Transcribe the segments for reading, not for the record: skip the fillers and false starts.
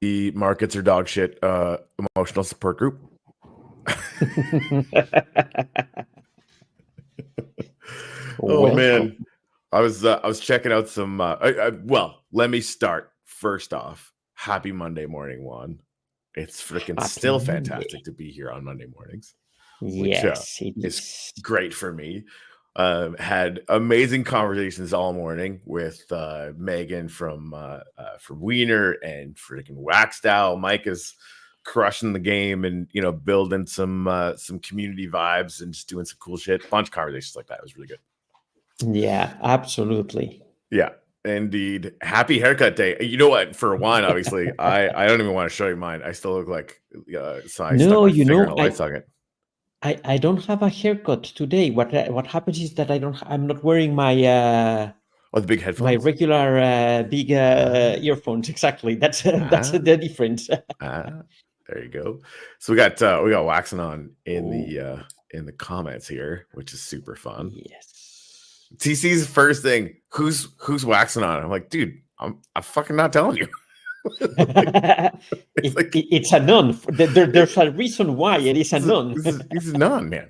The markets are dog shit. Emotional support group. Oh Welcome. man, I was checking out some. Well, let me start first off. Happy Monday morning, Juan. It's freaking Happy still fantastic Monday. to be here on Monday mornings, which Yes, it is is. great for me. Had amazing conversations all morning with Megan from Wiener and freaking Waxdow. Mike is crushing the game and building some community vibes and just doing some cool shit. Bunch of conversations like that. It was really good. Yeah, absolutely. Yeah, indeed. Happy haircut day. You know what? For one, obviously, I don't even want to show you mine. I still look like so I stuck No, my finger in a light I, socket. I don't have a haircut today. What happens is that I'm not wearing my Oh, the big my headphones. regular big Ah, earphones. Exactly. That's ah, the difference. ah. There you go. So we got WaxAnon Oh, in the comments here, which is super fun. yes. TC's first thing, who's WaxAnon? I'm like, dude, I'm fucking not telling you. Like, it's like It's a non. There's a reason why it is a non. this is none, man.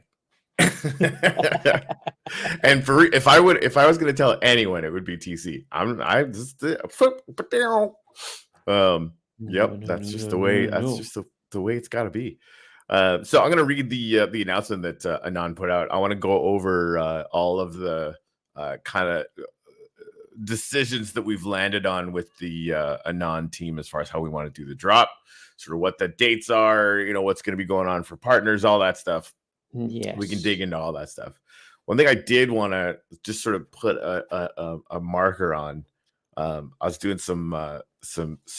And if I was going to tell anyone, it would be TC. I just No, yep, no, that's no, just no, the way. no, That's no. just the way it's got to be. So I'm going to read the announcement that Anon put out. I want to go over all of the kind of decisions that we've landed on with the Anon team as far as how we want to do the drop, sort of what the dates are, what's going to be going on for partners, all that stuff. We can dig Yes. into all that stuff. One thing I did want to just sort of put a marker on. I was doing some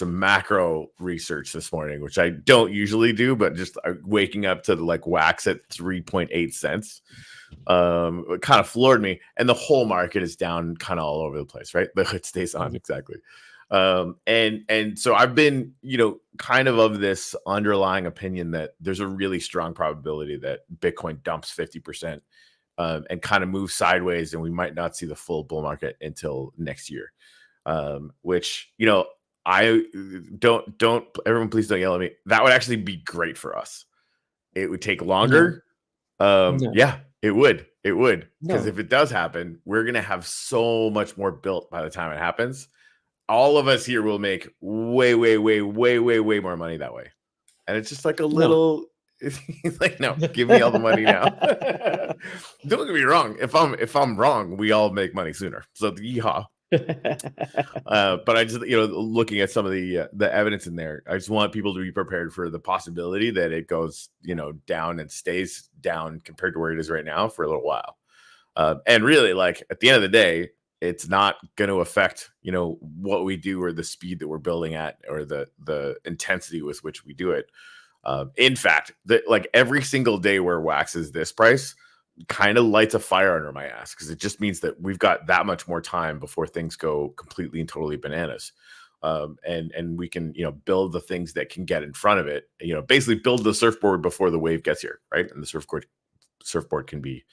macro research this morning, which I don't usually do, but just waking up to like wax at 3.8 cents. It kind of floored me, and the whole market is down kind of all over the place, right? The hood stays on Yeah. exactly. And so I've been, kind of this underlying opinion that there's a really strong probability that Bitcoin dumps 50% and kind of moves sideways, and we might not see the full bull market until next year. Which I don't everyone please don't yell at me. That would actually be great for us. It would take No, longer. no, Yeah, it would. It would. Because no. if it does happen, we're gonna have so much more built by the time it happens. All of us here will make way, way, way, way, way, way more money that way. And it's just like a No. little he's like, no, give me all the money now. Don't get me wrong. If I'm wrong, we all make money sooner. So yeehaw. But I just, looking at some of the evidence in there, I just want people to be prepared for the possibility that it goes, down and stays down compared to where it is right now for a little while. And really, like at the end of the day, it's not going to affect, what we do or the speed that we're building at or the intensity with which we do it. In fact, like every single day where wax is this price kind of lights a fire under my ass because it just means that we've got that much more time before things go completely and totally bananas. And we can build the things that can get in front of it, basically build the surfboard before the wave gets here, right? And the surfboard can be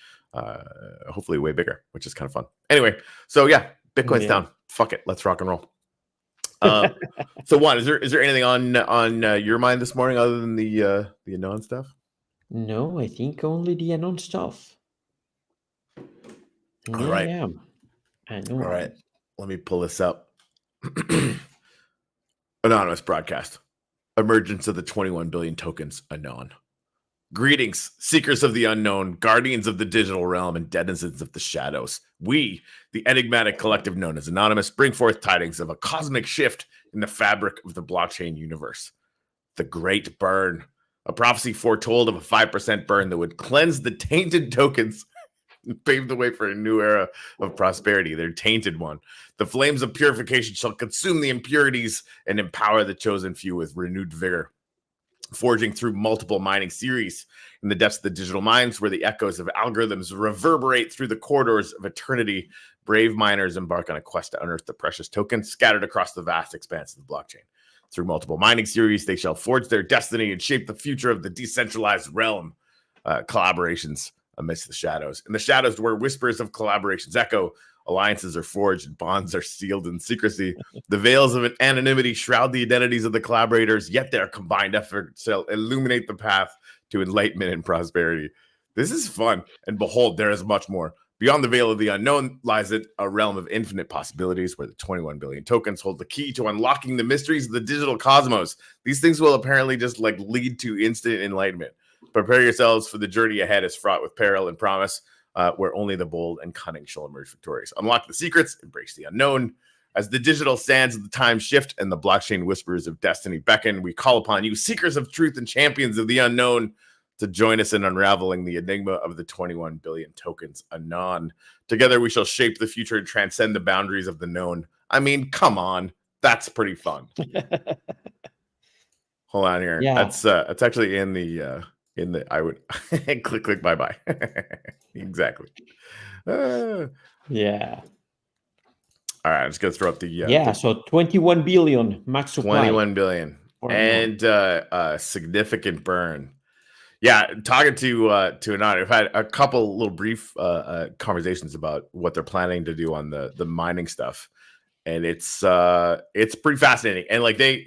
hopefully way bigger, which is kind of fun. Anyway, so yeah, Bitcoin's Yeah. down. Fuck it, let's rock and roll. So Juan, is there anything on your mind this morning other than the Anon stuff? No, I think only the ANON stuff. All Yeah, right, yeah. all right. ANON. Let me pull this up. Anonymous broadcast. Emergence of the 21 billion tokens. Anon. Greetings, seekers of the unknown, guardians of the digital realm, and denizens of the shadows. We, the enigmatic collective known as Anonymous, bring forth tidings of a cosmic shift in the fabric of the blockchain universe. The Great Burn, a prophecy foretold of a 5% burn that would cleanse the tainted tokens and pave the way for a new era of prosperity, their tainted one. The flames of purification shall consume the impurities and empower the chosen few with renewed vigor. Forging through multiple mining series in the depths of the digital mines where the echoes of algorithms reverberate through the corridors of eternity, brave miners embark on a quest to unearth the precious tokens scattered across the vast expanse of the blockchain. Through multiple mining series, they shall forge their destiny and shape the future of the decentralized realm. Collaborations amidst the shadows. In the shadows where whispers of collaborations echo, Alliances are forged, bonds are sealed in secrecy. The veils of anonymity shroud the identities of the collaborators, yet their combined efforts shall illuminate the path to enlightenment and prosperity. This is fun, and behold, there is much more. Beyond the veil of the unknown lies a realm of infinite possibilities where the 21 billion tokens hold the key to unlocking the mysteries of the digital cosmos. These things will apparently just like lead to instant enlightenment. Prepare yourselves, for the journey ahead is fraught with peril and promise, where only the bold and cunning shall emerge victorious. Unlock the secrets, embrace the unknown. As the digital sands of the time shift and the blockchain whispers of destiny beckon, we call upon you, seekers of truth and champions of the unknown, to join us in unraveling the enigma of the 21 billion tokens ANON. Together we shall shape the future and transcend the boundaries of the known. I mean, come on. That's pretty fun. Hold on here. Yeah. That's actually in the I would click bye. Exactly. Yeah. All right, I'm just gonna throw up the so 21 billion max supply. 21 billion and a significant burn. Yeah, talking to ANON, I've had a couple little brief conversations about what they're planning to do on the mining stuff, and it's pretty fascinating. And like they,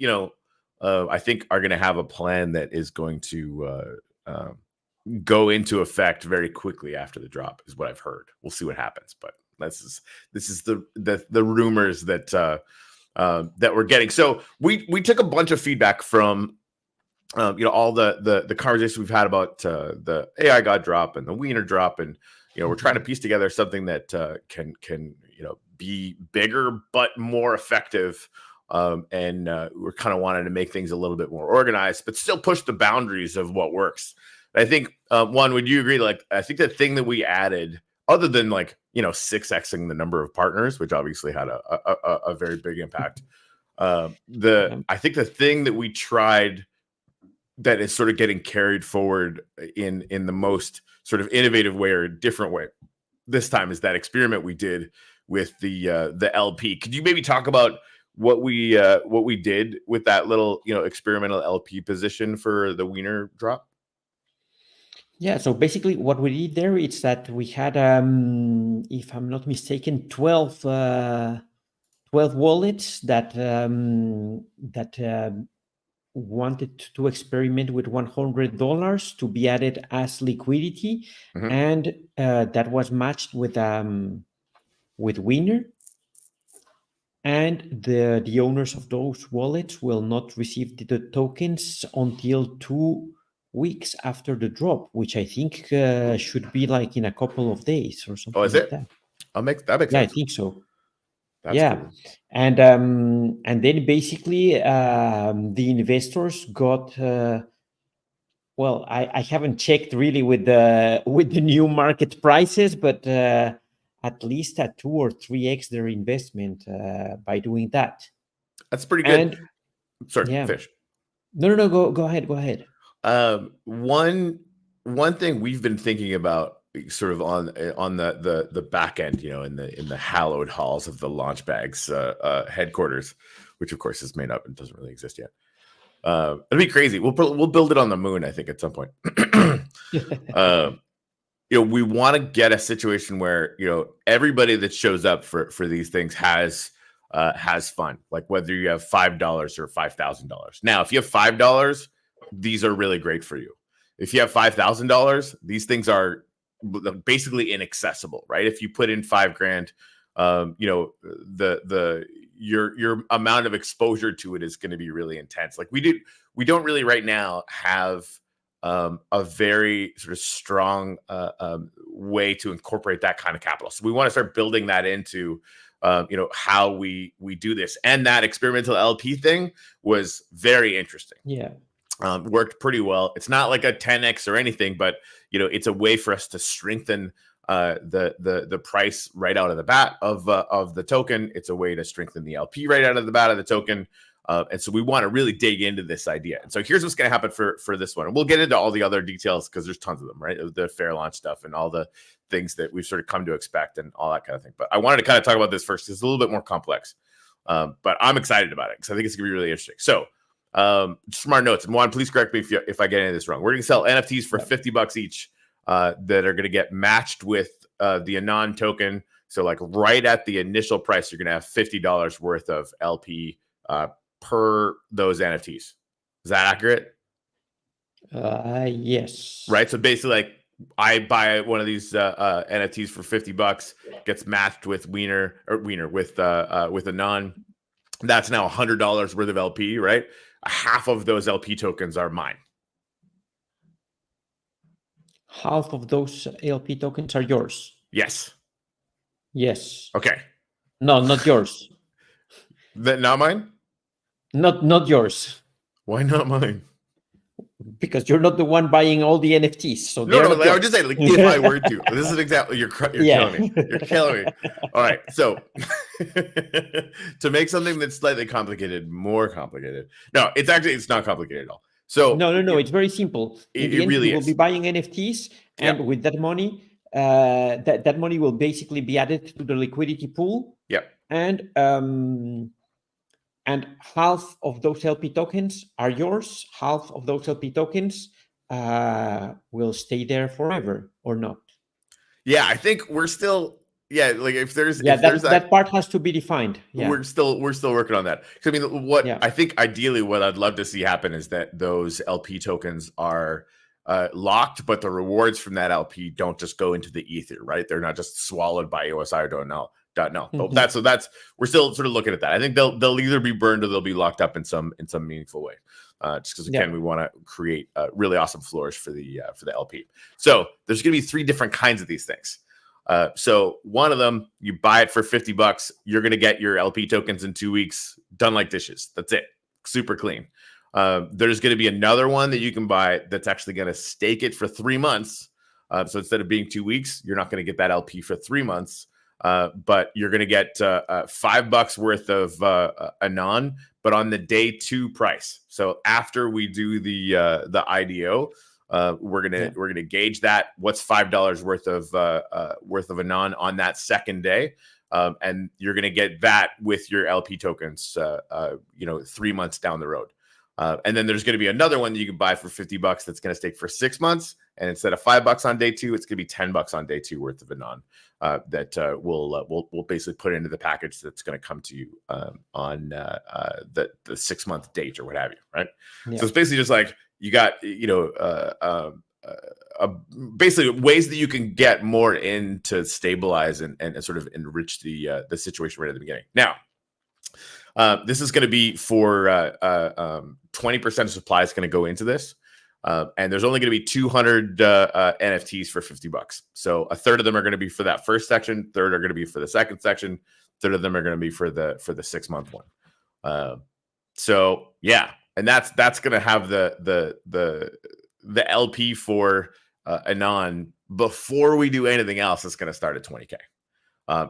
I think are going to have a plan that is going to go into effect very quickly after the drop, is what I've heard. We'll see what happens, but this is the rumors that we're getting. So we took a bunch of feedback from all the conversations we've had about the AI God drop and the Wiener drop, and we're trying to piece together something that can be bigger but more effective. And we're kind of wanting to make things a little bit more organized, but still push the boundaries of what works. I think one, would you agree? Like, I think the thing that we added, other than 6xing the number of partners, which obviously had a very big impact. I think the thing that we tried that is sort of getting carried forward in the most sort of innovative way or a different way this time is that experiment we did with the LP. Could you maybe talk about what we did with that little experimental LP position for the Wiener drop? Yeah, so basically what we did there is that we had, if I'm not mistaken, 12 wallets that wanted to experiment with $100 to be added as liquidity, and that was matched with Wiener. And the owners of those wallets will not receive the tokens until 2 weeks after the drop, which I think should be like in a couple of days or something. Oh, is it? That makes sense. I think so. That's cool. And then basically the investors got well, I haven't checked really with the new market prices, but at least at 2 or 3x their investment by doing that. That's pretty good. Sorry, Fish. No, go ahead. One thing we've been thinking about, sort of on the back end, in the hallowed halls of the Launchbags headquarters, which of course is made up and doesn't really exist yet. It'll be crazy. We'll build it on the moon, I think, at some point. We want to get a situation where everybody that shows up for these things has fun, like whether you have $5 or $5,000. Now, if you have $5, these are really great for you. If you have $5,000, these things are basically inaccessible, right? If you put in $5,000, your amount of exposure to it is going to be really intense. Like we don't really right now have a very sort of strong way to incorporate that kind of capital. So we want to start building that into how we do this. And that experimental LP thing was very interesting. Yeah. Worked pretty well. It's not like a 10x or anything, but it's a way for us to strengthen the price right out of the bat of the token. It's a way to strengthen the LP right out of the bat of the token. And so we want to really dig into this idea. And so here's what's going to happen for this one. And we'll get into all the other details because there's tons of them, right? The fair launch stuff and all the things that we've sort of come to expect and all that kind of thing. But I wanted to kind of talk about this first. It's a little bit more complex, but I'm excited about it because I think it's going to be really interesting. So just from our notes, and Juan, please correct me if I get any of this wrong. We're going to sell NFTs for $50 each that are going to get matched with the ANON token So like right at the initial price, you're going to have $50 worth of LP per those NFTs. Is that accurate? Yes. Right. So basically, like I buy one of these NFTs for $50, gets matched with with ANON. That's now $100 worth of LP, right? Half of those LP tokens are mine. Half of those LP tokens are yours. Yes. Yes. Okay. No, not yours. That not mine? Not yours. Why not mine? Because you're not the one buying all the NFTs. So No, they're no. not Like, I would yours. just say, like, if I were to, this is an example. You're killing me. You're killing me. All right. So to make something that's slightly complicated more complicated. No, it's not complicated at all. So no. It's very simple. In the end, really you will is. be buying NFTs, and with that money, that money will basically be added to the liquidity pool. Yep. And half of those LP tokens are yours. Half of those LP tokens will stay there forever, or not. Yeah, I think we're still. Yeah, like if there's that part has to be defined. Yeah, we're still working on that. I mean, I think ideally what I'd love to see happen is that those LP tokens are locked, but the rewards from that LP don't just go into the ether, right? They're not just swallowed by OSI or .no. Mm-hmm. That's we're still sort of looking at that. I think they'll either be burned or they'll be locked up in some meaningful way. Just because again, we want to create really awesome floors for the LP. So there's going to be 3 different kinds of these things. So one of them, you buy it for $50. You're going to get your LP tokens in 2 weeks, done like dishes. That's it. Super clean. There's going to be another one that you can buy that's actually going to stake it for 3 months. So instead of being 2 weeks, you're not going to get that LP for 3 months. But you're going to get $5 worth of ANON, but on the day 2 price. So after we do the IDO, we're gonna gauge that. What's $5 worth of ANON on that second day, and you're gonna get that with your LP tokens. 3 months down the road. And then there's going to be another one that you can buy for $50 that's going to stake for 6 months. And instead of $5 on day 2, it's going to be $10 on day 2 worth of ANON that we'll basically put into the package that's going to come to you on the 6-month date or what have you, right? Yeah. So it's basically just like you got basically ways that you can get more in to stabilize and sort of enrich the situation right at the beginning. Now, this is going to be for 20% of supply is going to go into this. And there's only going to be 200 NFTs for $50. So a third of them are going to be for that first section. Third are going to be for the second section. Third of them are going to be for the 6-month one. So yeah, and that's going to have the LP for ANON before we do anything else. It's going to start at 20K.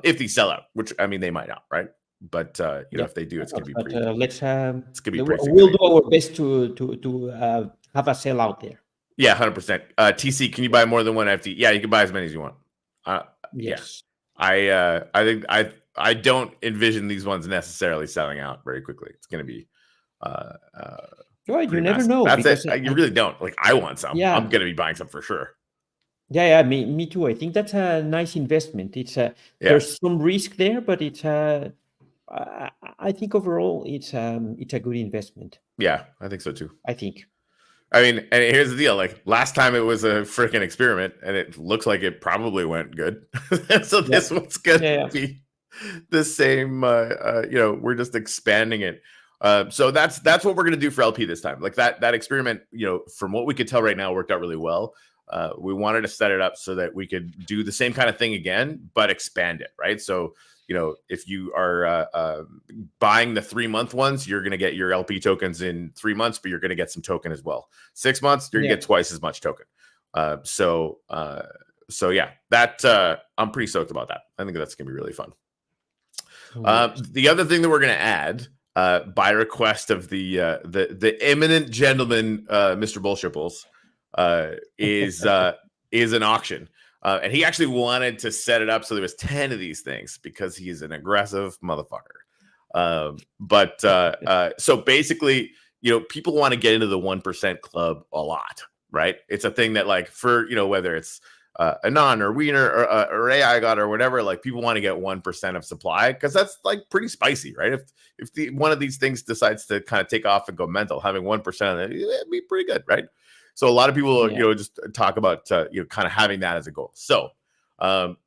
If these sell out, which I mean they might not, right? But if they do, it's going to be pretty. It's going to be pretty. We'll do our best to have a sale out there. Yeah, 100%. TC, can you buy more than one NFT? Yeah, you can buy as many as you want. Yes. Yeah. I think I don't envision these ones necessarily selling out very quickly. It's going to be. Well, you never know. That's it. You really don't. Like, I want some. Yeah. I'm going to be buying some for sure. Yeah, me too. I think that's a nice investment. It's there's some risk there, but it's I think overall it's a good investment. Yeah, I think so too. I think. I mean, and here's the deal. Like last time it was a freaking experiment and it looks like it probably went good. So this one's going to be the same. We're just expanding it. So that's what we're going to do for LP this time. Like that experiment, from what we could tell right now, worked out really well. We wanted to set it up so that we could do the same kind of thing again, but expand it, right? So, if you are buying the 3-month ones, you're going to get your LP tokens in 3 months, but you're going to get some token as well. 6 months, you're going to get twice as much token. So yeah, that I'm pretty stoked about that. I think that's going to be really fun. The other thing that we're going to add, by request of the eminent gentleman, Mr. Bullshipples, is an auction. And he actually wanted to set it up so there was 10 of these things because he's an aggressive motherfucker. So basically, people want to get into the 1% club a lot, right? It's a thing that like for, whether it's Anon or Wiener or AI got or whatever, like people want to get 1% of supply because that's like pretty spicy, right? If one of these things decides to kind of take off and go mental, having 1% of it, it'd be pretty good, right? So a lot of people, just talk about kind of having that as a goal. So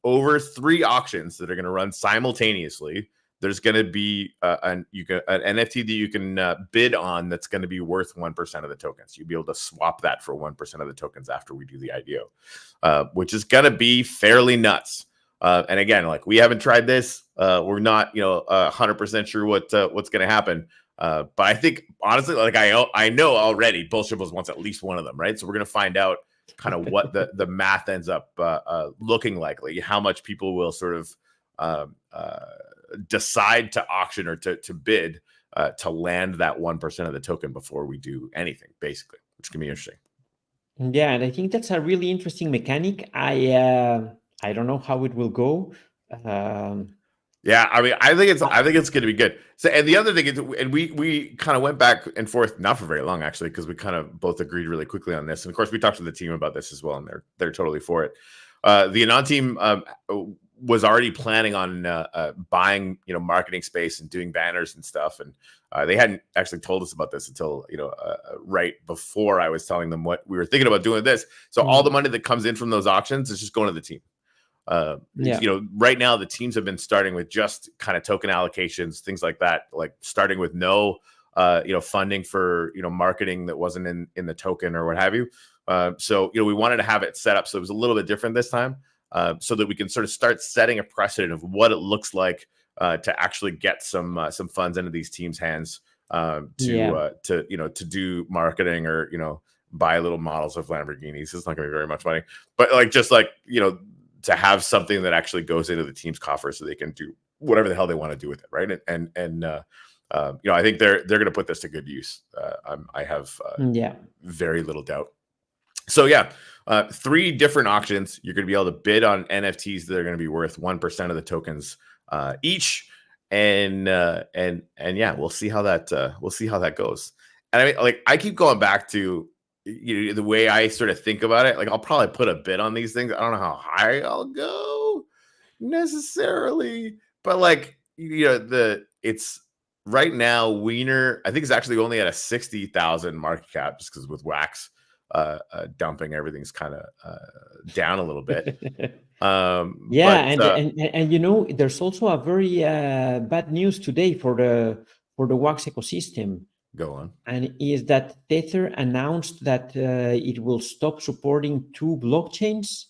over 3 auctions that are going to run simultaneously, there's going to be an NFT that you can bid on that's going to be worth 1% of the tokens. You'll be able to swap that for 1% of the tokens after we do the IDO, which is going to be fairly nuts. And again, like we haven't tried this. We're not 100% sure what's going to happen. But I think honestly, like I know already Bullshipples wants at least one of them, right? So we're going to find out kind of what the math ends up looking like how much people will sort of decide to auction or to bid to land that 1% of the token before we do anything, basically, which can be interesting. Yeah, and I think that's a really interesting mechanic. I don't know how it will go. Yeah, I mean, I think it's going to be good. So, and the other thing is, and we kind of went back and forth, not for very long actually, because we kind of both agreed really quickly on this. And of course, we talked to the team about this as well, and they're totally for it. The ANON team was already planning on buying marketing space and doing banners and stuff, and they hadn't actually told us about this until right before I was telling them what we were thinking about doing this. So all the money that comes in from those auctions is just going to the team. Right now the teams have been starting with just kind of token allocations, things like that, like starting with no funding for marketing that wasn't in the token or what have you. So we wanted to have it set up so it was a little bit different this time, so that we can sort of start setting a precedent of what it looks like to actually get some funds into these teams' hands to do marketing or buy little models of Lamborghinis. It's not going to be very much money, but to have something that actually goes into the team's coffer so they can do whatever the hell they want to do with it, right? And I think they're going to put this to good use. I have very little doubt. So 3 different auctions. You're going to be able to bid on NFTs that are going to be worth 1% of the tokens each, and we'll see how that goes. And I mean, like I keep going back to the way I sort of think about it. Like I'll probably put a bid on these things. I don't know how high I'll go necessarily, but like it's right now Wiener I think is actually only at a 60,000 market cap just because with Wax dumping everything's kind of down a little bit. And there's also a very bad news today for the Wax ecosystem. Go on. And is that Tether announced that it will stop supporting 2 blockchains,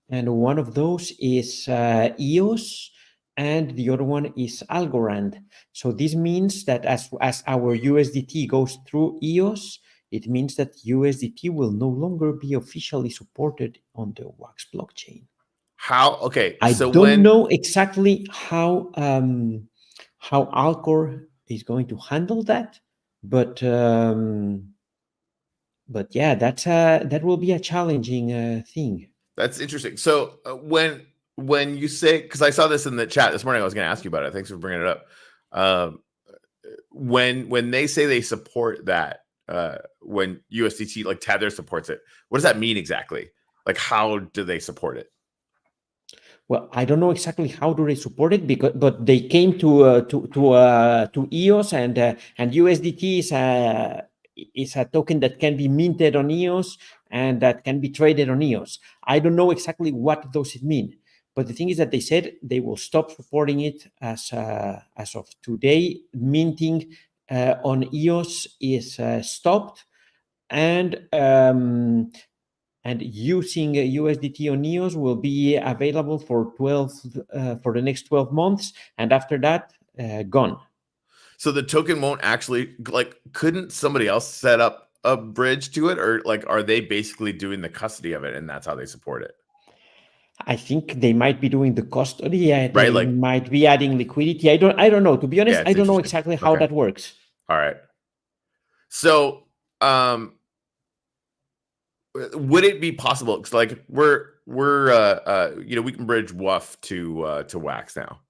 and one of those is EOS, and the other one is Algorand. So this means that as our USDT goes through EOS, it means that USDT will no longer be officially supported on the Wax blockchain. How? Okay, I don't know exactly how Algor is going to handle that. But yeah, that will be a challenging thing. That's interesting. So when you say, because I saw this in the chat this morning, I was going to ask you about it. Thanks for bringing it up. When they say they support that, when USDT like Tether supports it, what does that mean exactly? Like, how do they support it? Well, I don't know exactly how do they support it but they came to EOS and USDT is a token that can be minted on EOS and that can be traded on EOS. I don't know exactly what does it mean, but the thing is that they said they will stop supporting it as of today. Minting on EOS is stopped, and using USDT on EOS will be available for the next 12 months, and after that, gone. So the token won't actually, like, couldn't somebody else set up a bridge to it, or like, are they basically doing the custody of it, and that's how they support it? I think they might be doing the custody. They right, might be adding liquidity. I don't know. To be honest, I don't know exactly how that works. All right. So, would it be possible? Because like we're we can bridge WUF to Wax now.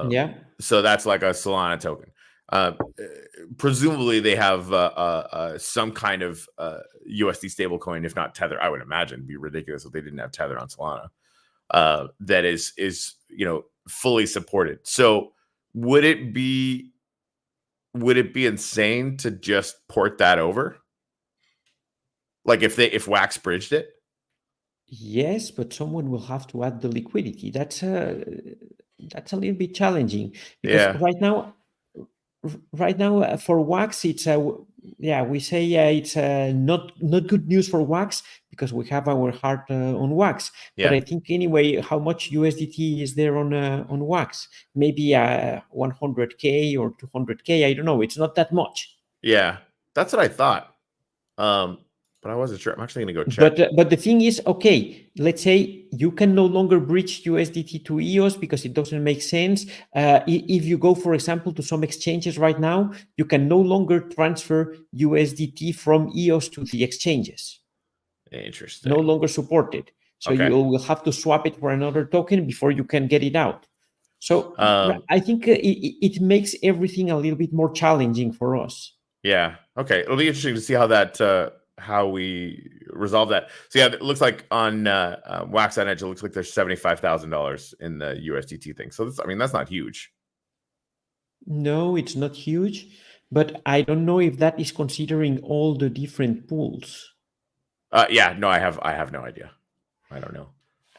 Yeah. So that's like a Solana token. presumably they have some kind of USD stablecoin, if not Tether. I would imagine it'd be ridiculous if they didn't have Tether on Solana. That is fully supported. So would it be insane to just port that over? Like if Wax bridged it? Yes, but someone will have to add the liquidity. That's a little bit challenging because right now for Wax, it's we say it's not good news for Wax because we have our heart on Wax. Yeah. But I think anyway, how much USDT is there on Wax? Maybe 100K or 200K. I don't know. It's not that much. Yeah, that's what I thought. But I wasn't sure. I'm actually going to go check. But the thing is, okay, let's say you can no longer bridge USDT to EOS because it doesn't make sense. If you go, for example, to some exchanges right now, you can no longer transfer USDT from EOS to the exchanges. Interesting. No longer supported. So you will have to swap it for another token before you can get it out. So I think it makes everything a little bit more challenging for us. Yeah. Okay. It'll be interesting to see how that how we resolve that. So yeah, it looks like on Wax on Edge, it looks like there's $75,000 in the USDT thing. So that's not huge. No, it's not huge, but I don't know if that is considering all the different pools. Yeah, no, I have no idea. I don't know.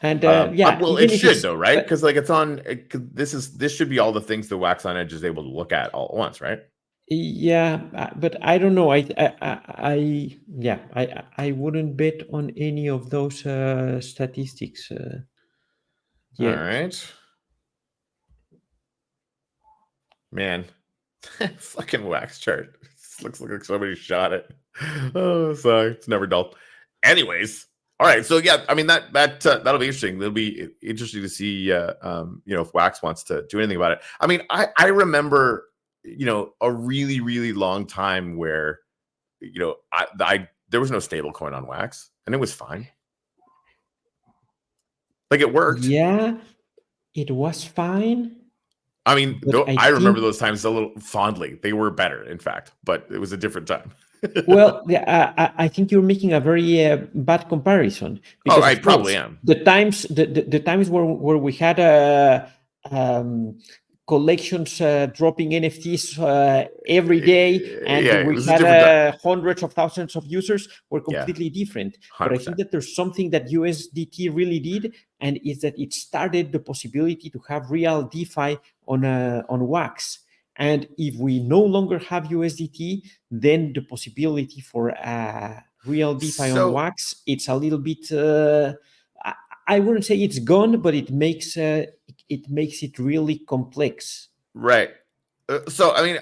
And well, it should though, right? Because like it's on. This should be all the things the Wax on Edge is able to look at all at once, right? Yeah, but I don't know. I wouldn't bet on any of those statistics yet. All right, man. Fucking Wax chart. This looks like somebody shot it. Oh, sorry, it's never dull. Anyways, all right. So yeah, I mean that'll be interesting. It'll be interesting to see, if Wax wants to do anything about it. I mean, I remember, a really, really long time where, there was no stable coin on Wax and it was fine. Like it worked. Yeah, it was fine. I mean, I remember those times a little fondly. They were better, in fact, but it was a different time. Well, I think you're making a very bad comparison. Because I probably am. The times where we had collections dropping NFTs every day, and we had hundreds of thousands of users were completely different. 100%. But I think that there's something that USDT really did, and is that it started the possibility to have real DeFi on Wax. And if we no longer have USDT, then the possibility for real DeFi on Wax, it's a little bit. I wouldn't say it's gone, but it makes it really complex. Right. So I mean,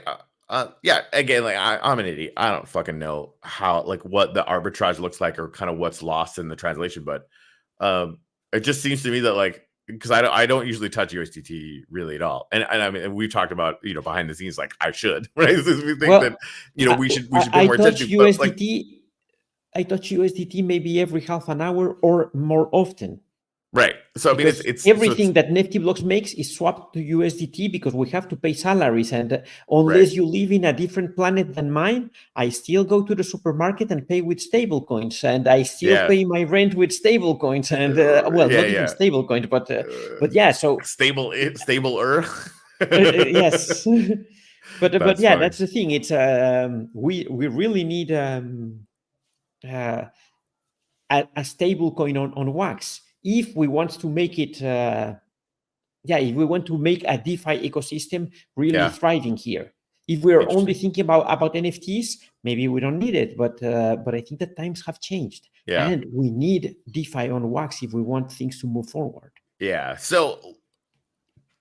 again, like I'm an idiot. I don't fucking know how, like, what the arbitrage looks like or kind of what's lost in the translation, but it just seems to me that, like, because I don't usually touch USDT really at all, and I mean, we've talked about behind the scenes, like I should, right? We think that we should pay more attention. USDT, I touch USDT maybe every half an hour or more often. Right. So I mean, it's everything that Nifty Blocks makes is swapped to USDT because we have to pay salaries, and unless you live in a different planet than mine, I still go to the supermarket and pay with stable coins, and I still pay my rent with stable coins, and not even stable coins, but yeah, so stabler. Yes, but yeah, that's the thing. It's we really need a stable coin on Wax. If we want to make it, if we want to make a DeFi ecosystem really thriving here, if we're only thinking about NFTs, maybe we don't need it. But I think that times have changed, and we need DeFi on Wax if we want things to move forward. Yeah. So,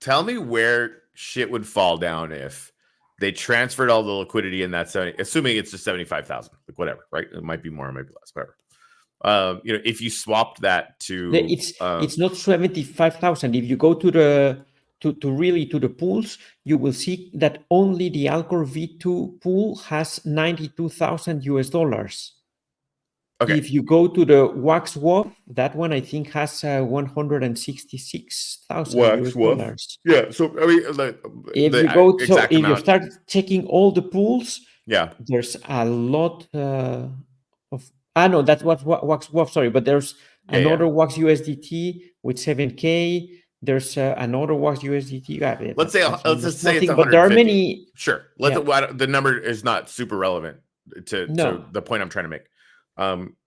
tell me where shit would fall down if they transferred all the liquidity in that 70, assuming it's just 75,000, like whatever, right? It might be more, it might be less, whatever. If you swapped that to it's not 75,000. If you go to the pools, you will see that only the Alcor V2 pool has $92,000. Okay. If you go to the Wax Wolf, that one I think has 166,000 US dollars. Yeah. So I mean, If you the go, so exact if you amount. start checking all the pools, Yeah. there's a lot of. No, that's what Wax Wolf. Sorry, but there's another Wax USDT with 7K. There's another Wax USDT. Let's just say it's nothing, but there are 150. many. Sure. The number is not super relevant to the point I'm trying to make.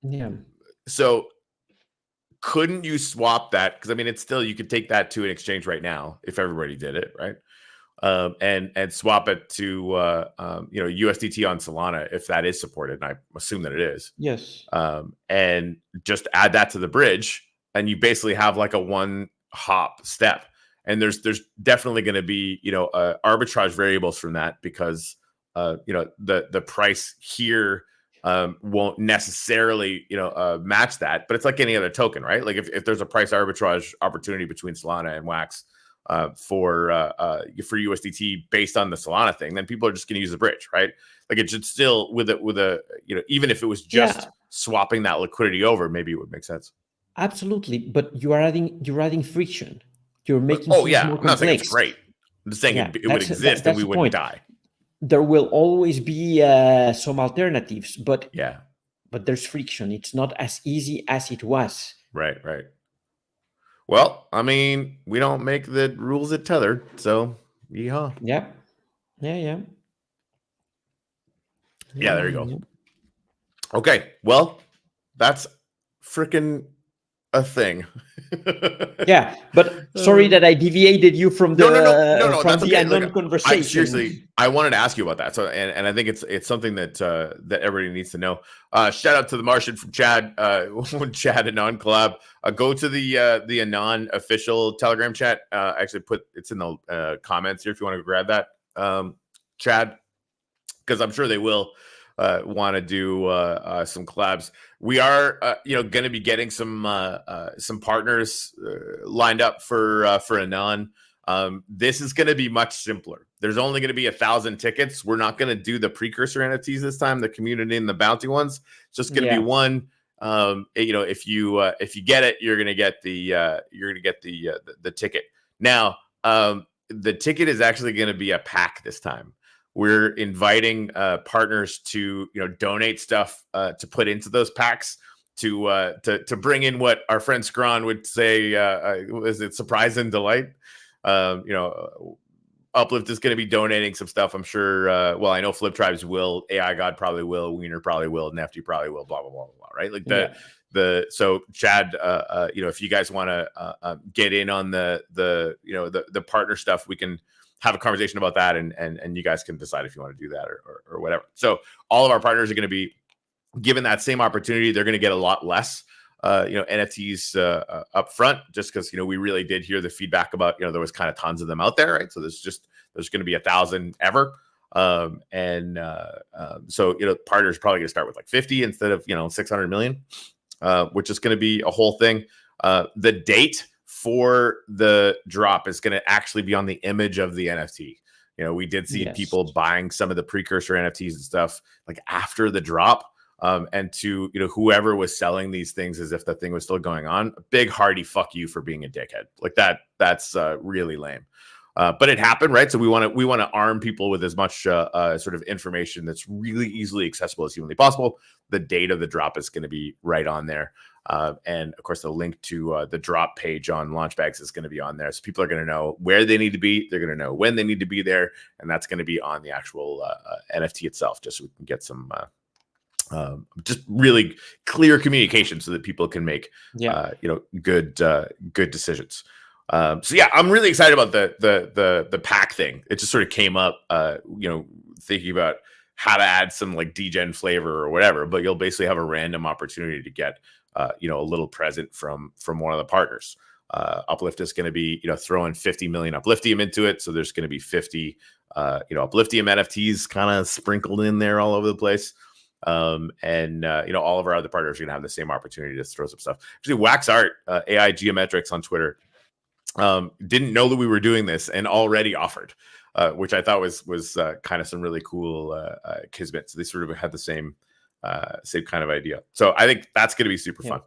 Yeah. So couldn't you swap that? Because I mean, it's still, you could take that to an exchange right now if everybody did it, right? And swap it to USDT on Solana if that is supported, and I assume that it is. Yes. And just add that to the bridge, and you basically have like a one hop step. And there's definitely going to be arbitrage variables from that, because the price here won't necessarily match that, but it's like any other token, right? Like if there's a price arbitrage opportunity between Solana and Wax for USDT based on the Solana thing, then people are just going to use the bridge, right? Like it should still with a even if it was just swapping that liquidity over, maybe it would make sense. Absolutely, but you're adding friction. You're making things more complex. I'm not saying it's great. I'm just saying it would exist and we wouldn't die. There will always be some alternatives, but there's friction. It's not as easy as it was. Right. Well, I mean, we don't make the rules at Tether, so yeehaw. Yeah. Yeah, there you go. Yeah. Okay, well, that's freaking a thing. Yeah, but sorry that I deviated you from the from the ANON conversation. I wanted to ask you about that. So, and I think it's something that everybody needs to know. Shout out to the Martian from Chad, when Chad ANON collab. Go to the ANON official Telegram chat. Actually, it's in the comments here if you want to grab that, Chad, because I'm sure they will want to do some collabs. We are going to be getting some partners lined up for ANON. This is going to be much simpler. There's only going to be 1,000 tickets. We're not going to do the precursor NFTs this time, the community and the bounty ones. It's just going to be one. If you get it, you're going to get the ticket. Now, the ticket is actually going to be a pack this time. We're inviting partners to donate stuff to put into those packs to bring in what our friend Scron would say is it surprise and delight. Uplift is going to be donating some stuff, I'm sure. I know Flip Tribes will, AI God probably will, Wiener probably will, Nefty probably will, blah blah blah blah. Right? Like so Chad, if you guys want to get in on the partner stuff, we can have a conversation about that, and you guys can decide if you want to do that or whatever. So all of our partners are going to be given that same opportunity. They're going to get a lot less NFTs up front, just because we really did hear the feedback about there was kind of tons of them out there, right? So there's going to be 1,000 ever. So partners are probably going to start with like 50 instead of 600 million, which is going to be a whole thing. The date for the drop is going to actually be on the image of the NFT. We did see people buying some of the precursor NFTs and stuff like after the drop, and to whoever was selling these things as if the thing was still going on, a big hearty fuck you for being a dickhead. Like that's really lame. But it happened, right? So we want to arm people with as much sort of information that's really easily accessible as humanly possible. The date of the drop is going to be right on there. And of course, the link to the drop page on Launchbags is going to be on there. So people are going to know where they need to be. They're going to know when they need to be there. And that's going to be on the actual NFT itself, just so we can get some just really clear communication so that people can make good decisions. So yeah, I'm really excited about the pack thing. It just sort of came up, thinking about how to add some like degen flavor or whatever, but you'll basically have a random opportunity to get a little present from one of the partners. Uplift is going to be throwing 50 million Upliftium into it, so there's going to be 50 Upliftium NFTs kind of sprinkled in there all over the place. All of our other partners are going to have the same opportunity to throw some stuff. Actually, Wax Art, AI Geometrics on Twitter, didn't know that we were doing this and already offered, which I thought was kind of some really cool kismet. So they sort of had the same same kind of idea. So I think that's going to be super fun.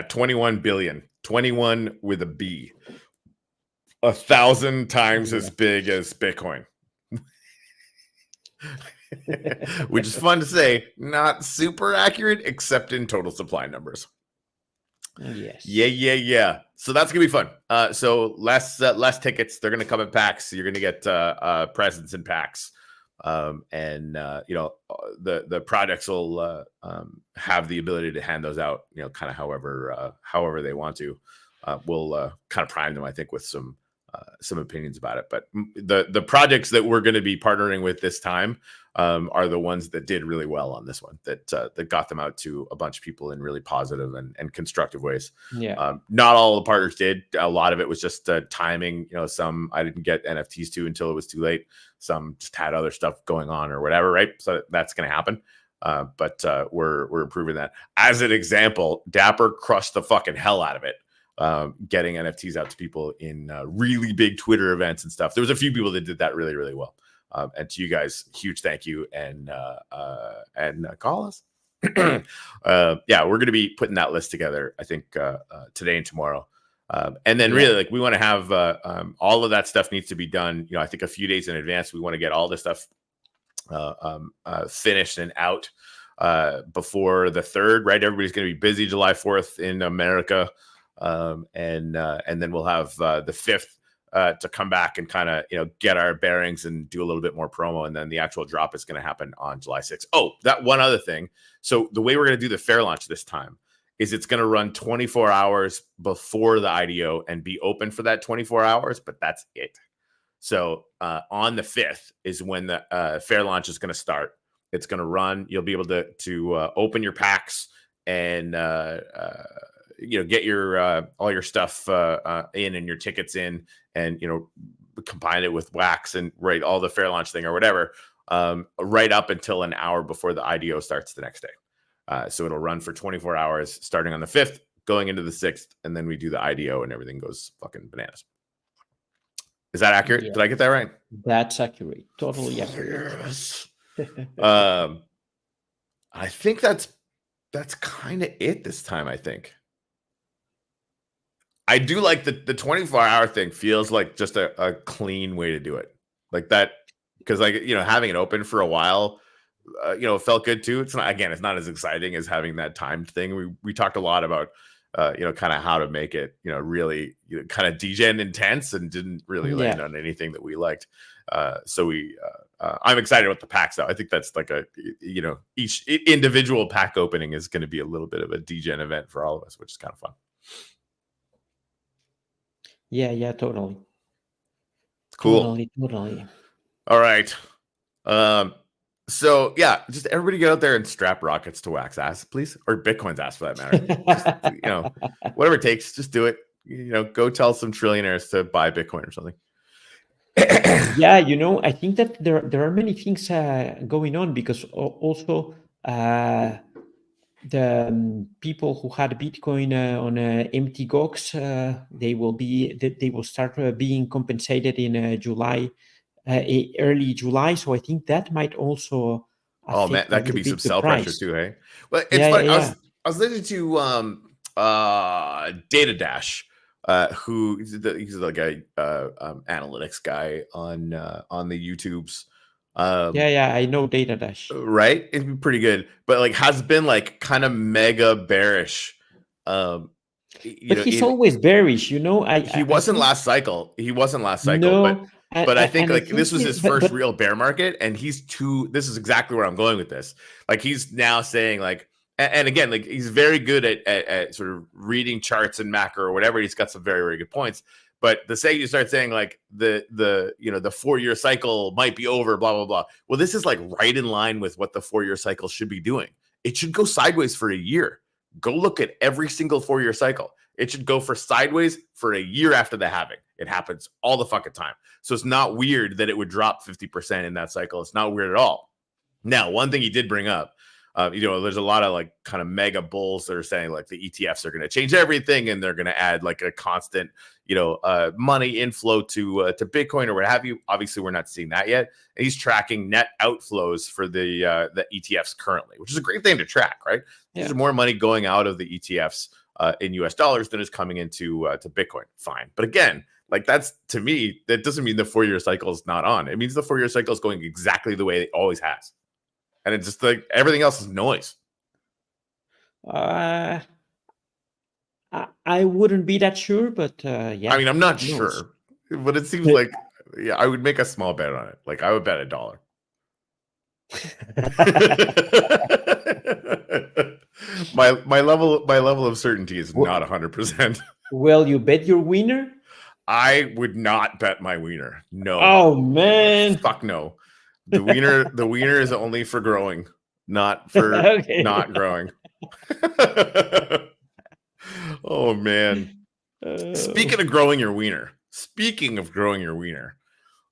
21 billion, 21 with a B, 1,000 times as big as Bitcoin. Which is fun to say, not super accurate, except in total supply numbers. Yes. Yeah. So that's gonna be fun. So less tickets. They're gonna come in packs. You're gonna get presents in packs, and the projects will have the ability to hand those out. Kind of however they want to. We'll kind of prime them, I think, with some opinions about it. But the projects that we're going to be partnering with this time are the ones that did really well on this one, that got them out to a bunch of people in really positive and constructive ways. Not all the partners did. A lot of it was just timing. Some I didn't get NFTs to until it was too late. Some just had other stuff going on or whatever, right? So that's going to happen. But we're improving that. As an example, Dapper crushed the fucking hell out of it, getting NFTs out to people in really big Twitter events and stuff. There was a few people that did that really, really well. And to you guys, huge thank you, and call us. We're going to be putting that list together, I think, today and tomorrow. And then really, we want to have all of that stuff needs to be done. I think a few days in advance. We want to get all this stuff finished and out before the 3rd, right? Everybody's going to be busy July 4th in America. And then we'll have the 5th to come back and kind of get our bearings and do a little bit more promo, and then the actual drop is going to happen on July 6th. Oh, that one other thing. So the way we're going to do the fair launch this time is it's going to run 24 hours before the IDO and be open for that 24 hours, but that's it. So on the 5th is when the fair launch is going to start. It's going to run. You'll be able to open your packs and get your all your stuff in and your tickets in, and combine it with Wax and write all the fair launch thing or whatever, right up until an hour before the IDO starts the next day. So it'll run for 24 hours starting on the 5th, going into the 6th, and then we do the IDO and everything goes fucking bananas. Is that accurate? Did I get that right? That's accurate. Totally accurate. Yes. I think that's kind of it this time, I think. I do like the 24-hour thing. Feels like just a clean way to do it, like that, because having it open for a while, felt good too. It's not as exciting as having that timed thing. We talked a lot about kind of how to make it really kind of degen intense, and didn't really land on anything that we liked. So I'm excited about the packs though. I think that's like each individual pack opening is going to be a little bit of a degen event for all of us, which is kind of fun. Yeah, totally. Cool. Totally. All right. So just everybody get out there and strap rockets to Wax ass, please, or Bitcoin's ass for that matter. Just, whatever it takes, just do it. Go tell some trillionaires to buy Bitcoin or something. I think that there are many things going on, because also the people who had Bitcoin on empty GOX, they will start being compensated in July, early July. So I think that might also. Oh man, that could be some sell pressure too, hey? Well, it's funny. I was listening to Data Dash, he's like a analytics guy on the YouTubes. I know Data Dash. Right, it'd be pretty good, but has been kind of mega bearish. But he's always bearish, he wasn't last cycle. No, but I think this was his first real bear market, and this is exactly where I'm going with this. He's now saying and again, he's very good at sort of reading charts and macro or whatever. He's got some very, very good points. But the second you start saying the 4-year cycle might be over, blah, blah, blah. Well, this is right in line with what the 4-year cycle should be doing. It should go sideways for a year. Go look at every single 4-year cycle. It should go for sideways for a year after the halving. It happens all the fucking time. So it's not weird that it would drop 50% in that cycle. It's not weird at all. Now, one thing he did bring up There's a lot of like kind of mega bulls that are saying like the ETFs are going to change everything and they're going to add like a constant, money inflow to Bitcoin or what have you. Obviously, we're not seeing that yet. And he's tracking net outflows for the ETFs currently, which is a great thing to track, right? Yeah. There's more money going out of the ETFs in US dollars than is coming into to Bitcoin. Fine. But again, like that's, to me, that doesn't mean the 4-year cycle is not on. It means the 4-year cycle is going exactly the way it always has. And it's just like everything else is noise. I wouldn't be that sure, but yeah. I mean, I'm not sure, but it seems like, yeah, I would make a small bet on it. Like I would bet $1. my level of certainty is not 100%. Will you bet your wiener? I would not bet my wiener. No. Oh man. Fuck no. The wiener is only for growing, not for not growing. Oh man. Speaking of growing your wiener,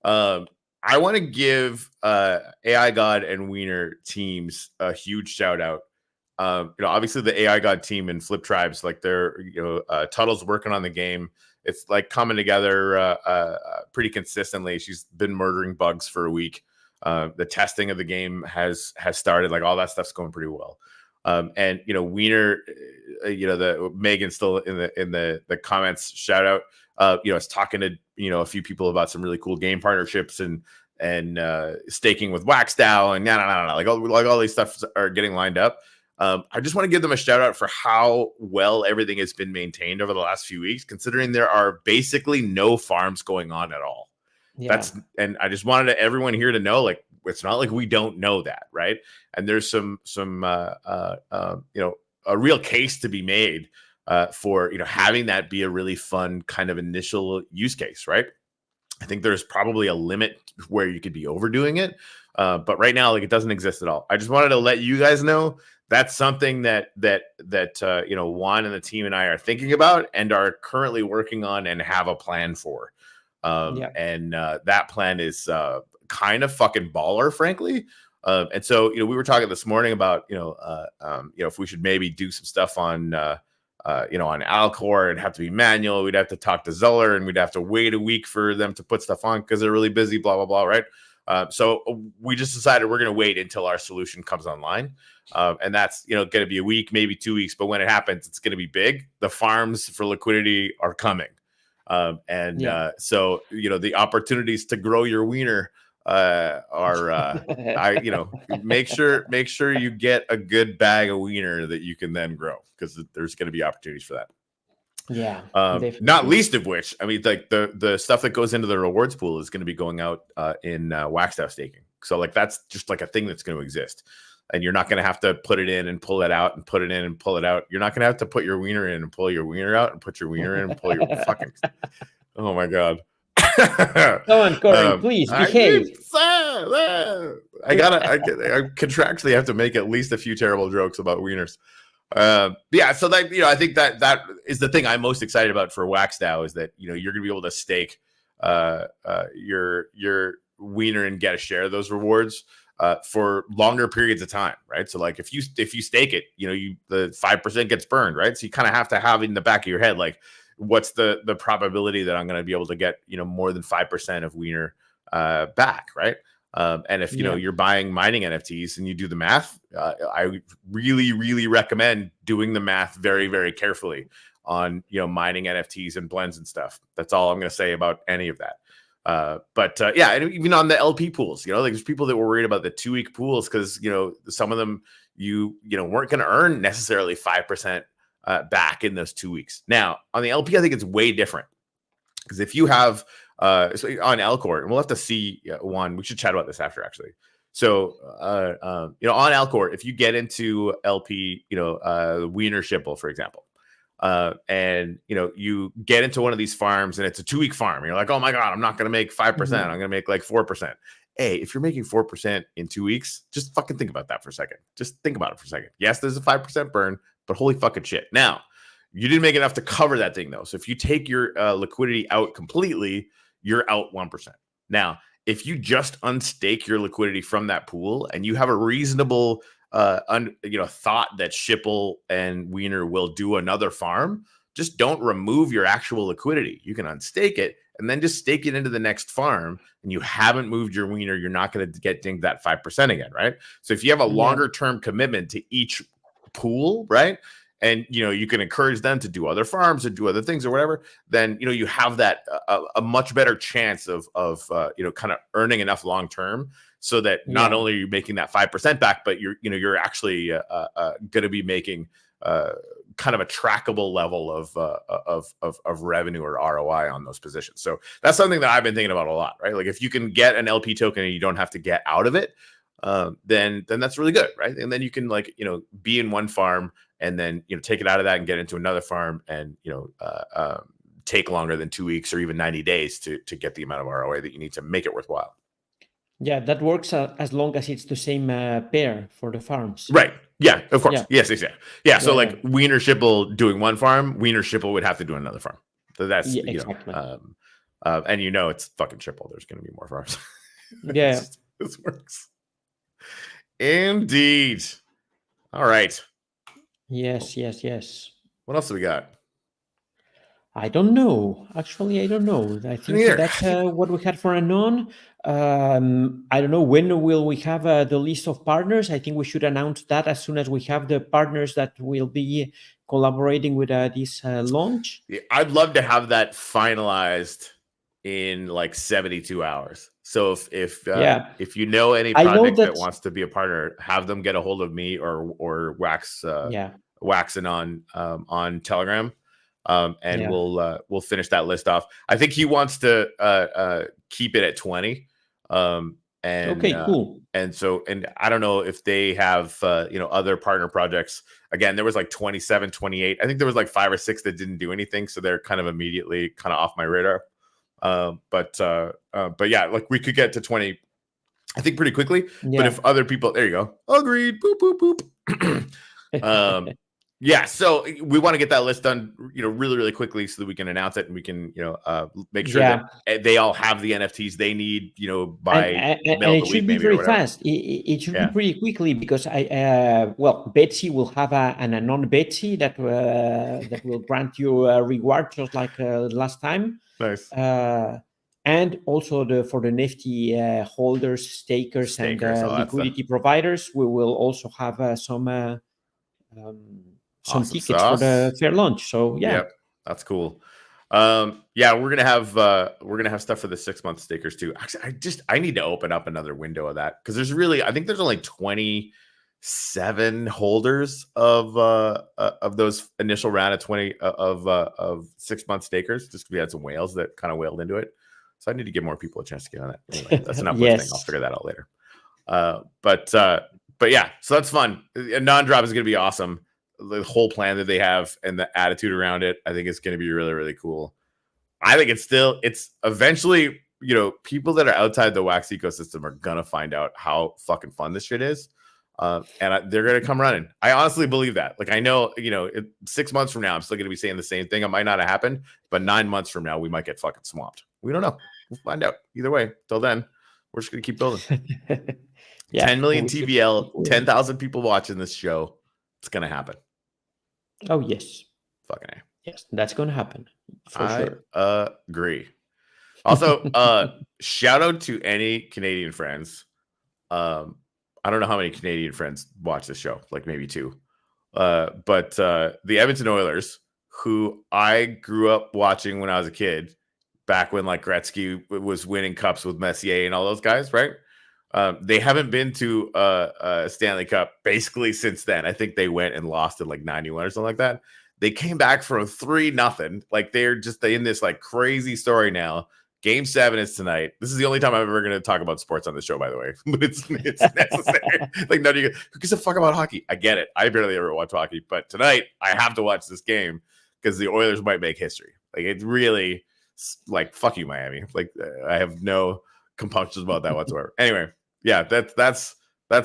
I want to give AI God and Wiener teams a huge shout out. Obviously the AI God team and Flip Tribes, like they're, Tuttle's working on the game. It's like coming together pretty consistently. She's been murdering bugs for a week. The testing of the game has started. Like all that stuff's going pretty well. And Wiener, the Megan's still in the comments. Shout out. Is talking to a few people about some really cool game partnerships and staking with WaxAnon and like all these stuff are getting lined up. I just want to give them a shout out for how well everything has been maintained over the last few weeks, considering there are basically no farms going on at all. Yeah. And I just wanted everyone here to know, like, it's not like we don't know that, right? And there's some a real case to be made for having that be a really fun kind of initial use case, right? I think there's probably a limit where you could be overdoing it, but right now, like, it doesn't exist at all. I just wanted to let you guys know that's something that Juan and the team and I are thinking about and are currently working on and have a plan for. And that plan is kind of fucking baller, frankly. And so, we were talking this morning about, if we should maybe do some stuff on, on Alcor. It'd have to be manual. We'd have to talk to Zeller and we'd have to wait a week for them to put stuff on because they're really busy, blah, blah, blah. Right. So we just decided we're going to wait until our solution comes online. And that's, going to be a week, maybe 2 weeks. But when it happens, it's going to be big. The farms for liquidity are coming. So, the opportunities to grow your wiener make sure you get a good bag of wiener that you can then grow, because there's going to be opportunities for that. Yeah. Not least of which, I mean, like the stuff that goes into the rewards pool is going to be going out in WaxAnon staking. So like, that's just like a thing that's going to exist. And you're not going to have to put it in and pull it out and put it in and pull it out. You're not going to have to put your wiener in and pull your wiener out and put your wiener in and pull your fucking. Oh my God. Come on, Corey, please behave. I contractually have to make at least a few terrible jokes about wieners. So that, I think that is the thing I'm most excited about for WaxDAO, is that, you're going to be able to stake your wiener and get a share of those rewards for longer periods of time, right? So like if you stake it, the 5% gets burned, right? So you kind of have to have in the back of your head, like, what's the probability that I'm going to be able to get, more than 5% of wiener back, right? And if you're buying mining NFTs and you do the math, I really, really recommend doing the math very, very carefully on mining NFTs and blends and stuff. That's all I'm going to say about any of that. And even on the LP pools, like there's people that were worried about the 2-week pools because some of them weren't going to earn necessarily 5% back in those 2 weeks. Now on the LP, I think it's way different, because if you have on Alcor, and we'll have to see one, we should chat about this after actually. So on Alcor, if you get into LP, Wiener Shipple, for example, and you get into one of these farms and it's a 2-week farm, you're like, oh my God, I'm not going to make 5%. I'm going to make like 4%. Hey, if you're making 4% in 2 weeks, just fucking think about that for a second. Just think about it for a second. Yes, there's a 5% burn, but holy fucking shit. Now, you didn't make enough to cover that thing though. So if you take your liquidity out completely, you're out 1%. Now, if you just unstake your liquidity from that pool and you have a reasonable thought that Schipul and Wiener will do another farm, just don't remove your actual liquidity. You can unstake it and then just stake it into the next farm, and you haven't moved your Wiener. You're not going to get dinged that 5% again, right? So if you have a longer term commitment to each pool, right, and you can encourage them to do other farms or do other things or whatever, then you have that a much better chance of kind of earning enough long term, so that not only are you making that 5% back, but you're actually going to be making kind of a trackable level of revenue or ROI on those positions. So that's something that I've been thinking about a lot, right? Like if you can get an LP token and you don't have to get out of it, then that's really good, right? And then you can be in one farm and then take it out of that and get into another farm, and take longer than 2 weeks or even 90 days to get the amount of ROI that you need to make it worthwhile. Yeah, that works as long as it's the same pair for the farms. Right. Yeah, of course. Yeah. Yes. Yeah. So like Wiener Schipul doing one farm, Wiener Schipul would have to do another farm. So that's exactly. And it's fucking Schipul. There's going to be more farms. Yeah. This works. Indeed. All right. Yes. What else do we got? I don't know. Actually, I don't know. I think that's what we had for ANON. I don't know, when will we have the list of partners? I think we should announce that as soon as we have the partners that will be collaborating with this launch. Yeah, I'd love to have that finalized in like 72 hours. So if you know any project that wants to be a partner, have them get a hold of me or WaxAnon on Telegram. And we'll finish that list off. I think he wants to keep it at 20. Cool. And I don't know if they have other partner projects. Again, there was like 27, 28. I think there was like 5 or 6 that didn't do anything, so they're kind of immediately kind of off my radar. But yeah, like we could get to 20, I think, pretty quickly. Yeah. But if other people, there you go, agreed. Boop boop boop. Yeah, so we want to get that list done, really, really quickly, so that we can announce it and we can, make sure that they all have the NFTs they need, by and it should be very fast. It should be pretty quickly, because Betsy will have an ANON Betsy that will grant you a reward just like last time. Nice. And also for the NFT holders, stakers, and liquidity providers, we will also have some tickets for the fair launch. So that's cool. We're gonna have stuff for the 6-month stakers too. Actually, I need to open up another window of that, because I think there's only 27 holders of those initial round of 20 of 6-month stakers, just because we had some whales that kind of whaled into it. So I need to give more people a chance to get on it. Anyway, that's an uplifting thing. I'll figure that out later. But yeah, so that's fun. A non-drop is gonna be awesome. The whole plan that they have and the attitude around it, I think it's going to be really, really cool. I think it's eventually, people that are outside the Wax ecosystem are going to find out how fucking fun this shit is. And they're going to come running. I honestly believe that. Like, I know, 6 months from now, I'm still going to be saying the same thing. It might not have happened, but 9 months from now, we might get fucking swamped. We don't know. We'll find out. Either way, till then, we're just going to keep building. 10 million TVL, 10,000 people watching this show. It's going to happen. Oh, yes. Fucking A. Yes, that's going to happen. For sure. Agree. Also, shout out to any Canadian friends. I don't know how many Canadian friends watch this show, like maybe 2. But the Edmonton Oilers, who I grew up watching when I was a kid, back when like Gretzky was winning cups with Messier and all those guys, right? They haven't been to a Stanley Cup basically since then. I think they went and lost in like 91 or something like that. They came back from 3-0. Like they're in this like crazy story now. Game 7 is tonight. This is the only time I'm ever going to talk about sports on the show, by the way. But it's necessary. Like, none of you, who gives a fuck about hockey? I get it. I barely ever watch hockey, but tonight I have to watch this game because the Oilers might make history. Like, it's really like, fuck you, Miami. Like, I have no compunctions about that whatsoever. Anyway. Yeah, that's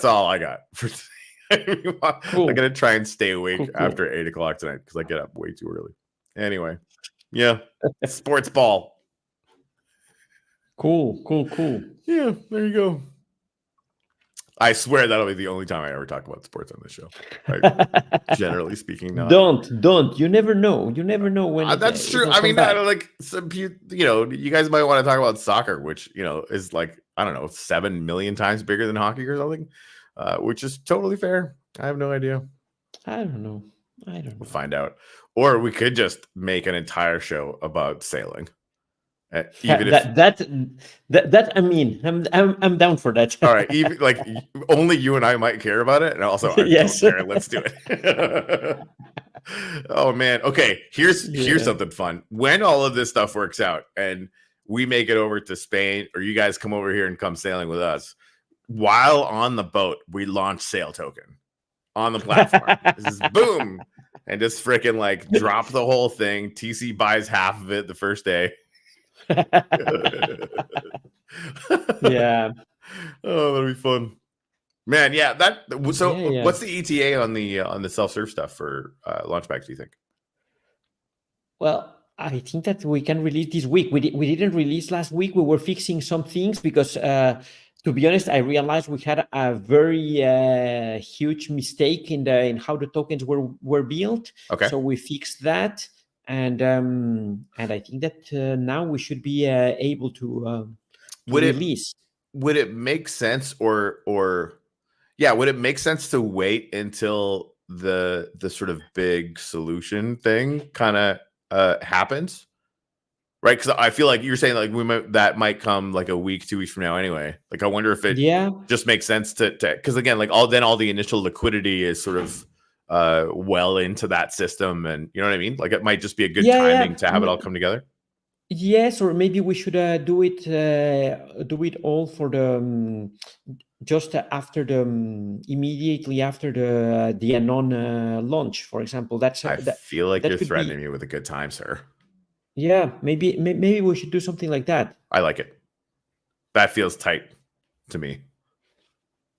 all I got for today. Cool. I'm gonna try and stay awake after 8:00 tonight because I get up way too early. Anyway, yeah, sports ball. Cool. Yeah, there you go. I swear that'll be the only time I ever talk about sports on this show. Like, generally speaking, not. Don't. You never know. You never know when That's true. it'll I come mean, back. like some people, you guys might want to talk about soccer, which is like, I don't know, 7 million times bigger than hockey or something, which is totally fair. I have no idea. I don't know. We'll find out. Or we could just make an entire show about sailing. Even that I mean, I'm down for that. All right, even like only you and I might care about it, and also I Yes. don't care. Let's do it. Oh man. Okay, here's something fun. When all of this stuff works out and we make it over to Spain, or you guys come over here and come sailing with us, while on the boat, we launch Sail Token on the platform. This is boom, and just freaking like drop the whole thing. TC buys half of it the first day. Yeah. Oh, that'll be fun, man. Yeah. So, Yeah. what's the ETA on the self-serve stuff for Launchbacks, do you think? Well, I think that we can release this week. We didn't release last week. We were fixing some things because, to be honest, I realized we had a very huge mistake in how the tokens were built. Okay. So we fixed that, and I think that now we should be able to release. Would it make sense, would it make sense to wait until the sort of big solution thing kind of happens, right? Because I feel like you're saying like that might come like a week, 2 weeks from now anyway. Like I wonder if it just makes sense to because again, like all the initial liquidity is sort of well into that system, and you know what I mean? Like it might just be a good timing to have it all come together. Yes, or maybe we should do it all for the just after the immediately after the ANON launch, for example. I feel like you're threatening me with a good time, sir. Yeah, maybe we should do something like that. I like it. That feels tight to me.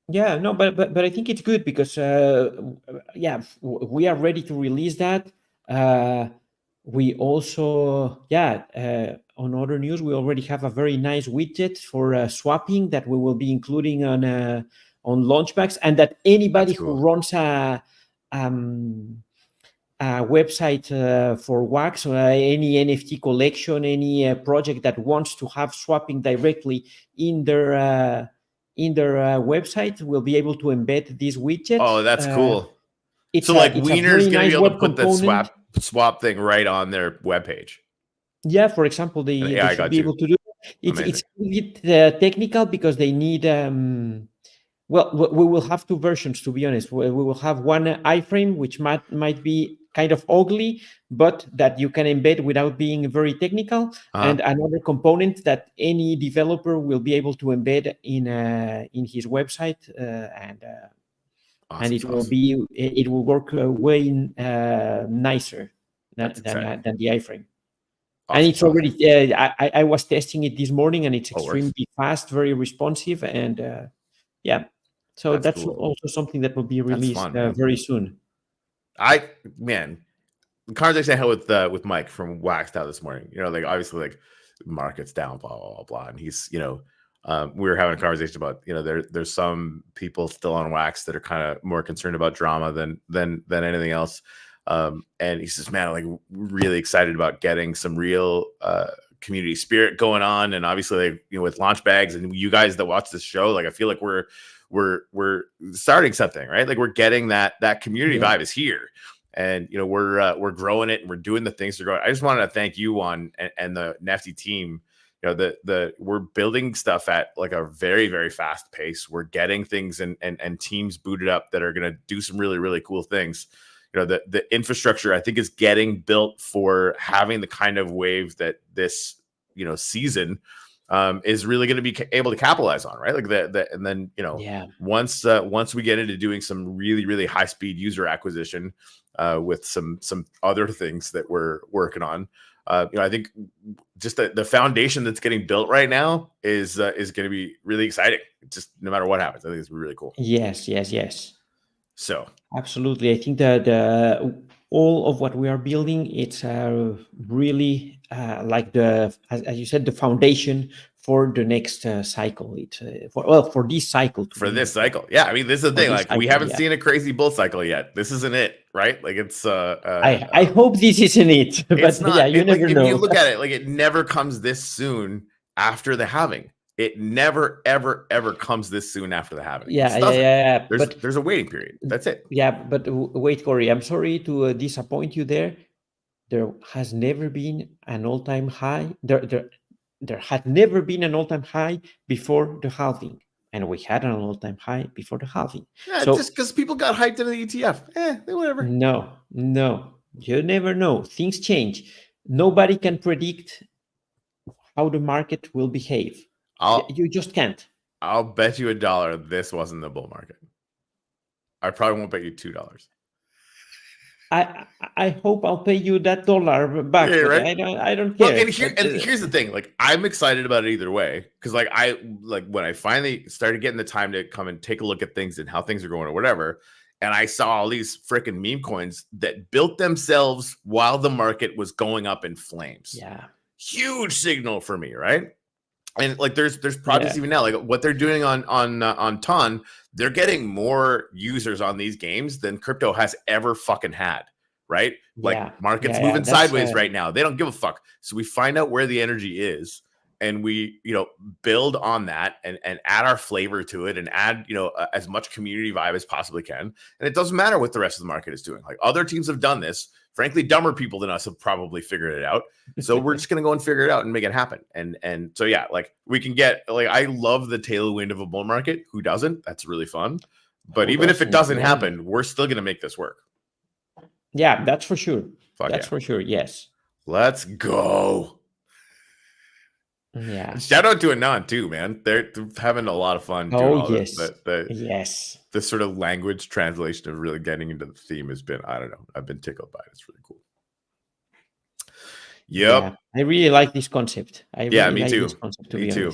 Yeah, no, but I think it's good because we are ready to release that. We also, on other news, we already have a very nice widget for swapping that we will be including on Launchbacks, and that anybody who runs a website for Wax or any NFT collection, any project that wants to have swapping directly in their website will be able to embed this widget. Oh, that's cool. So like Wiener's going to be able to put the swap thing right on their webpage. Yeah, for example, they should be able to do it. It's a bit technical because they need well, we will have two versions, to be honest. We will have one iframe, which might be kind of ugly, but that you can embed without being very technical, and another component that any developer will be able to embed in his website, and it will work way nicer than the iframe. Awesome. And it's already. I was testing it this morning, and it's extremely fast, very responsive, and so that's cool. Also something that will be released very soon. The conversation I had with Mike from WaxAnon this morning, like obviously like market's down, blah, blah, blah, blah. And he's, we were having a conversation about, there's some people still on Wax that are kind of more concerned about drama than anything else. And he says, man, I'm like really excited about getting some real community spirit going on. And obviously, like, with launch bags and you guys that watch this show, like I feel like we're starting something, right? Like we're getting that community vibe is here, and we're growing it and we're doing the things to grow. I just wanted to thank you and the Nefty team. We're building stuff at like a very, very fast pace. We're getting things and teams booted up that are going to do some really, really cool things. The infrastructure I think is getting built for having the kind of wave that this season is really going to be able to capitalize on, right? Like and then once we get into doing some really, really high speed user acquisition with some other things that we're working on, I think just the foundation that's getting built right now is going to be really exciting. Just no matter what happens, I think it's really cool. Yes. So absolutely, I think that all of what we are building, it's really like as you said, the foundation for the next cycle. For this cycle. For this cycle, yeah. I mean, this is the thing. Like, we haven't seen a crazy bull cycle yet. This isn't it, right? Like, it's. I hope this isn't it, but it's not. Yeah, you never like, know. If you look at it, like, it never comes this soon after the halving. It never, ever, ever comes this soon after the halving. Yeah. There's a waiting period. That's it. Yeah, but wait, Corey. I'm sorry to disappoint you there. There has never been an all-time high. There had never been an all-time high before the halving, and we had an all-time high before the halving. Yeah, so, just because people got hyped into the ETF, whatever. No, you never know. Things change. Nobody can predict how the market will behave. You just can't. I'll bet you $1 this wasn't the bull market. I probably won't bet you $2. I hope I'll pay you that dollar back. Yeah, right? I don't care. Well, and here's the thing. Like, I'm excited about it either way, because when I finally started getting the time to come and take a look at things and how things are going or whatever, and I saw all these freaking meme coins that built themselves while the market was going up in flames. Yeah, huge signal for me, right? And like, there's projects even now, like what they're doing on Ton, they're getting more users on these games than crypto has ever fucking had, right? Like, market's moving sideways right now. They don't give a fuck. So we find out where the energy is, and we, build on that and add our flavor to it, and add, as much community vibe as possibly can. And it doesn't matter what the rest of the market is doing. Like, other teams have done this. Frankly, dumber people than us have probably figured it out. So we're just going to go and figure it out and make it happen. And so, yeah, like, we can get, like, I love the tailwind of a bull market. Who doesn't? That's really fun. But even if it doesn't happen, we're still going to make this work. Yeah, that's for sure. For sure. Yes. Let's go. Yeah. Shout out to ANON too, man. They're having a lot of fun. Oh, yes. Yes. The sort of language translation of really getting into the theme has been, I don't know. I've been tickled by it. It's really cool. Yep. Yeah, I really like this concept. Me too. Me too.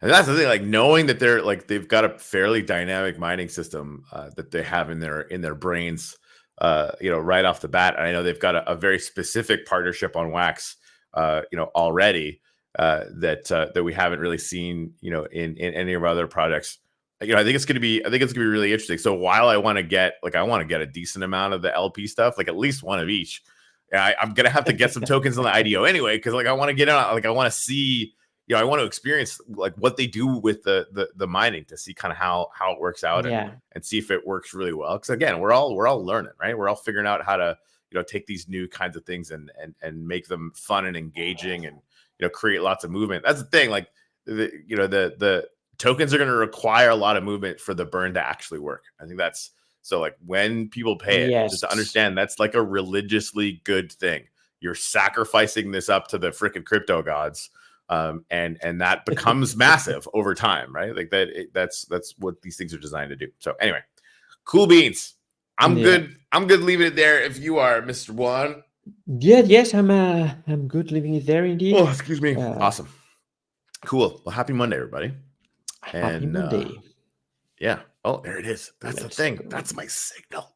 And that's the thing, like, knowing that they've got a fairly dynamic mining system that they have in their brains, right off the bat. And I know they've got a very specific partnership on Wax, already. That we haven't really seen, in any of our other projects. I think it's going to be really interesting. So while I want to get a decent amount of the LP stuff, like at least one of each, I'm going to have to get some tokens on the IDO anyway, because like, I want to get out, like, I want to see, I want to experience like what they do with the mining, to see kind of how it works out, and see if it works really well. Because again, we're all learning, right? We're all figuring out how to take these new kinds of things and make them fun and engaging, and create lots of movement. That's the thing. Like, the tokens are going to require a lot of movement for the burn to actually work. I think that's so, like, when people pay it, just to understand that's like a religiously good thing. You're sacrificing this up to the freaking crypto gods. And that becomes massive over time, right? Like that's what these things are designed to do. So anyway, cool beans. I'm good. I'm good leaving it there. If you are, Mr. Juan. Yes, I'm good leaving it there indeed. Oh, excuse me. Awesome. Cool. Well, happy Monday, everybody. Happy Monday. Yeah. Oh, there it is. That's the thing. That's my signal.